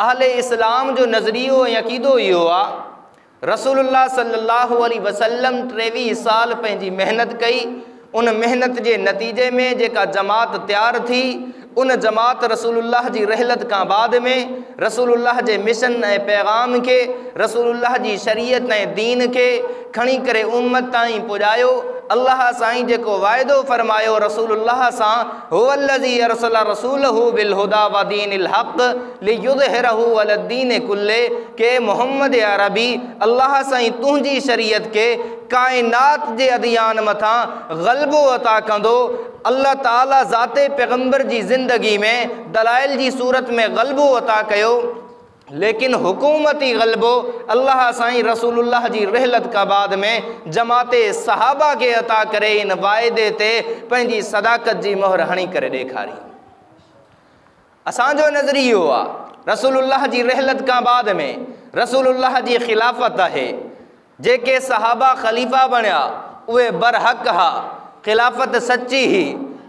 अहले इस्लाम जो नज़रियो ऐं अक़ीदो इहो आहे, रसूलुल्लाह सल्लल्लाहु अलैहि वसल्लम 23 साल पंहिंजी महिनत कई। उन महिनत जे नतीजे में जेका जमात तैयार थी, उन जमात रसूलुल्लाह जी रहलत का बाद में रसूलुल्लाह जे मिशन ऐं पैगाम के, रसूलुल्लाह जी शरीयत ऐं दीन के खणी करे उम्मत ताईं पुॼायो। अल्लाह साईं जेको वाइदो फरमायो रसूलुल्लाह सां, हुवल्लज़ी अरसला रसूलहू बिल हुदा व दीनिल हक़ लियुज़हिरहू अलद्दीन कुल्ले, के मोहम्मद अरबी अल्लाह साईं तुंहिंजी शरीयत के कायनात जे अदियान मथां ग़लबो अता कंदो। अल्लाह ताला ज़ाते पैगंबर जी ज़िंदगी में दलाइल जी सूरत में ग़लबो अता कयो, लेकिन हुकूमती ग़लबो अल्लाह साईं रसूलुल्लाह जी रहलत का बाद में जमाते सहाबा के अता करे इन वाइदे ते पंहिंजी सदाकत जी मोहर हणी करे ॾेखारी। असांजो नज़रियो आहे रसूलुल्लाह जी रहलत का बाद में रसूलुल्लाह जी खिलाफत आहे। जेके सहाबा ख़लीफ़ा बणिया उहे बरहक़ हा, खिलाफत सच्ची ही,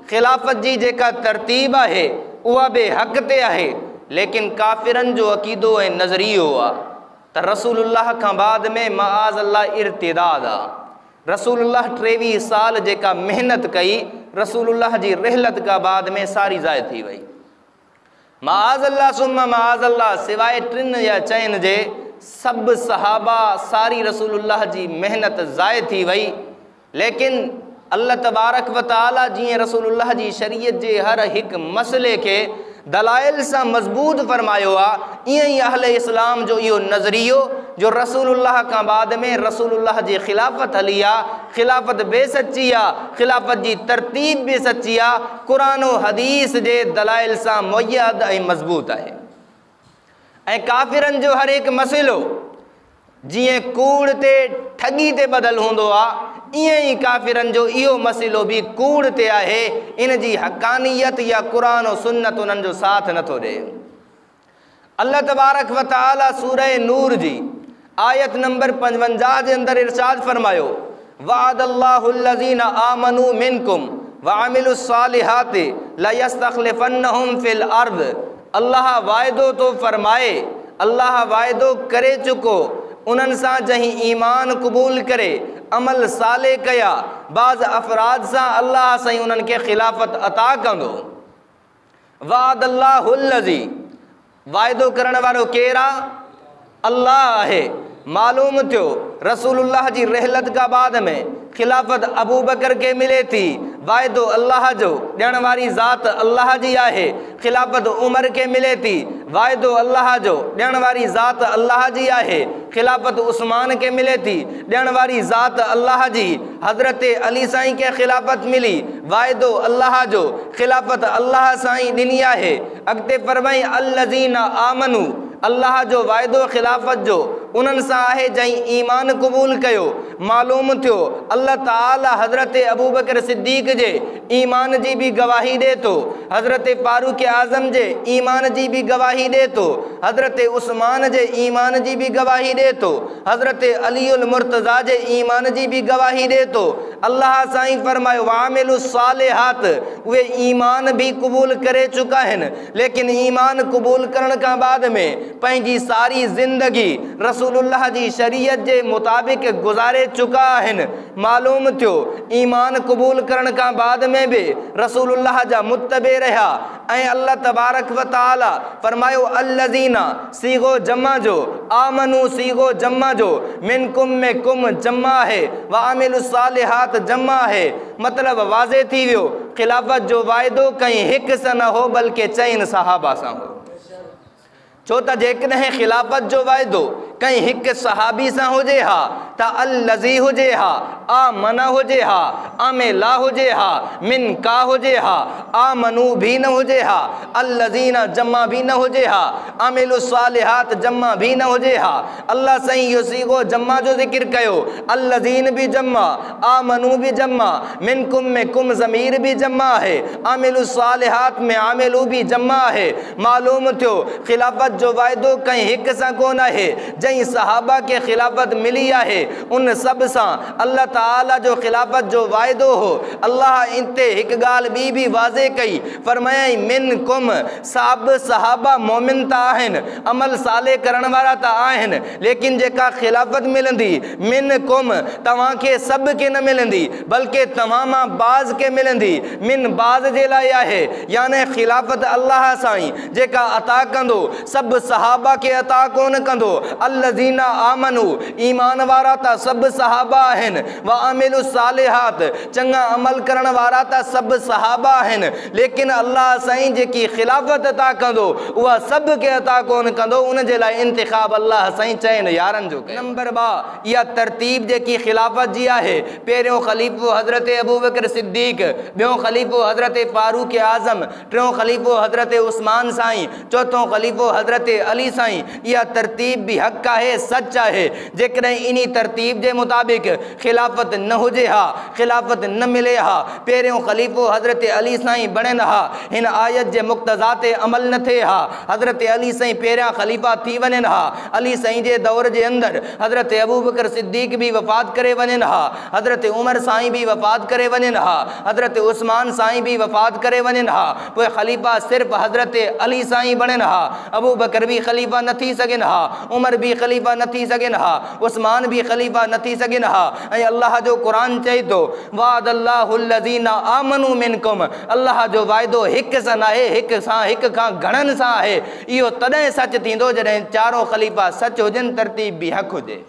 खिलाफत जी जेका तरतीब आहे उहा बे हक़ ते आहे। लेकिन काफ़िरन जो अक़ीदो ऐं नज़रियो आहे त रसूलुल्लाह खां बाद में मआज़ अल्लाह इर्तिदाद आहे। रसूलुल्लाह 23 साल जेका मेहनत कई, रसूलुल्लाह जी रहलत का बाद में सारी ज़ाय थी वई। मआज़ अल्लाह सुम्मा मआज़ अल्लाह, सिवाय 3 या 4 जे सब सहाबा सारी रसूलुल्लाह जी मेहनत ज़ाय थी वई। लेकिन अल्लाह तबारक व तआला जीअं रसूलुल्लाह जी शरीयत जे हर हिकु मसले के दलाइल से मजबूत फरमायो आ, इं ही अहले इस्लाम जो यो नज़रियो जो रसूलुल्लाह का बाद में रसूलुल्लाह जी खिलाफत हली आ, खिलाफत बे सच्ची आ, खिलाफत जी तरतीब बे सच्ची आ, कुरान और हदीस जे दलाइल से मुय्यद ऐं मजबूत है। ऐं काफ़िरन जो हर एक मसलो जिए कूड़ ते ठगी ते बदल होंदो आ, इं ही काफ़िरन जो इहो मसलो भी कूड़ ते आहे। इन जी हक़ानियत या कुरान और सुन्नत उन्हनि जो साथ नथो ॾे। अल्लाह तबारक व तआला सूरह नूर जी आयत नंबर 55 जे अंदर इरशाद फरमायो, वअदल्लाहुल्लज़ीना आमनू मिनकुम वअमिलुस सालिहाति लयस्तखलिफन्नहुम फिल अर्द। अल्लाह वायदो तो फरमाए, अल्लाह वायदो करे चुको उन्हनि सां जहीं ईमान क़बूल करे अमल साले कया, बाज़ अफराद सां अल्लाह साईं उन्हनि के खिलाफत अता कंदो। वअदल्लाहुल्लज़ी, वायदो करण वारो केरु आहे? अल्लाह आहे। मालूम थियो रसूलुल्लाह जी रहलत का बाद में खिलाफत अबू बकर के मिले थी, वायदो अल्लाह जो, ॾियण वारी ज़ात अल्लाह जी आहे। खिलाफत उमर के मिले थी, वायदो अल्लाह जो, ॾियण वारी ज़ात अल्लाह जी आहे। खिलाफत उस्मान के मिले थी, ॾियण वारी ज़ात अल्लाह जी। हज़रत अली साईं के खिलाफत मिली, वायदो अल्लाह जो, खिलाफत अल्लाह साईं ॾिनी आहे। अॻिते फरमाई अल्लज़ीना आमनू, अल्लाह जो वायदो खिलाफत जो उन्हनि सां आहे जहीं ईमान क़बूल कयो। मालूम थियो अल्लाह ताला हज़रत अबू बकर सिद्दीक़ जे ईमान जी भी गवाही दे तो, हज़रत फारूक आज़म जे ईमान जी भी गवाही दे तो, हज़रत उस्मान जे ईमान जी भी गवाही दे तो, हज़रत अलीउल मुर्तज़ा जे ईमान जी भी गवाही दे तो। अल्लाह साईं फरमायो वामिलुस सालिहात, उहे ईमान भी कबूल करे चुका हैं, लेकिन ईमान कबूल करण का बाद में पंहिंजी सारी ज़िंदगी रसूलुल्लाह जी शरीयत जे मुताबिक गुजारे चुका हैं। मालूम थियो ईमान कबूल करण का बाद में भी रसूलुल्लाह जा मुत्तबे रहा। ऐं अल्लाह तबारक व तआला फरमायो अल्लज़ीना, सीगो जमा जो, आमनू सीगो जमा जो, मिनकुम में कुम जमा है, व आमिलुस सालिहात जमा है। मतलब वाज़े थी वियो खिलाफत जो वायदो कहीं हिक सां न हो बल्कि 4 सहाबा सां हो। छो त जेकॾहिं खिलाफत जो वायदो कहीं हिक सहाबी सां हुजे हा त अल्लज़ी हुजे हा, आमना हुजे हा, अमेला हुजे हा, मिन का हुजे हा, आमनू भी न हुजे हा, अल्लज़ीना जमा भी न हुजे हा, अमिलुस सालिहात जमा भी न हुजे हा। अल्लाह साईं इहो सीगो जमा जो ज़िक्र कयो, अल्लज़ीन भी जमा, आमनू भी जमा, मिनकुम में कुम ज़मीर भी जमा है, अमिलुस सालिहात में आमिलू भी जमा है। मालूम थियो खिलाफत जो वायदो कहीं हिक सां कोन आहे, जहीं जेकई सहाबा के खिलाफत मिली है उन सब सा अल्लाह ताला जो खिलाफत जो वायदो हो अल्लाह इनते एक गाल भी वाजे कई फरमाया मिन कुम सब सहाबा मोमिन ता आहिन अमल साले करण वाला ता आहिन लेकिन जेका खिलाफत मिलंदी मिन कुम तवां के सब के न मिलंदी बल्कि तमामा बाज के मिलंदी मिन बाज जे लाए आहे यानी खिलाफत अल्लाह साईं जेका अता कंदो सब सहाबा के अता कोन कंदो अल्लज़ीना आमनू ईमान वारा ता सब सहाबा आहिन व अमिलु सालिहात चंगा अमल करण वारा ता सब सहाबा आहिन लेकिन अल्लाह साईं जेकी खिलाफत अता कंदो उहा सब के अता कोन कंदो उन जे लाए इंतिखाब अल्लाह साईं चैन यारन जो नंबर 2 या तरतीब जेकी खिलाफत जी आहे पहिरियों खलीफो हज़रत अबू बकर सिद्दीक बियों खलीफो हज़रत फारूक आज़म टियों खलीफो हज़रत उस्मान साईं चौथों खलीफो हज़रत अली साईं यह तरतीब भी हक़ है सच है जेकॾहिं इन्ही तरतीब के मुताबिक खिलाफत न हुजे हा खिलाफत न मिले हा पहिरियों खलीफो हज़रत अली साईं बणन हा इन आयत के मुक़्तज़ा ते अमल न थे हा हज़रत अली साईं पहिरियां खलीफा थी वञनि हा अली साईं के दौर के अंदर हज़रत अबू बकर सिद्दीक भी वफ़ात करे वञनि हा हज़रत उमर साईं भी वफ़ात करे वञनि हा हज़रत उस्मान साईं भी वफ़ात करे वञनि हा पोइ खलीफा सिर्फ हज़रत अली साईं बणन हा अबू बकर भी खलीफा न थी सघनि हा उमर भी खलीफा न थी सघनि हा उस्मान भी खलीफा न थी सघनि हा ऐं अल्लाह जो क़ुरान चए थो वादल्लाहुल्लज़ीना आमनू मिनकुम अल्लाह जो वाइदो हिक सां नाहे हिक सां हिक खां घणनि सां आहे इहो तॾहिं सच थींदो जॾहिं चारों खलीफा सच हुजनि तरतीब भी हक़ हुजे।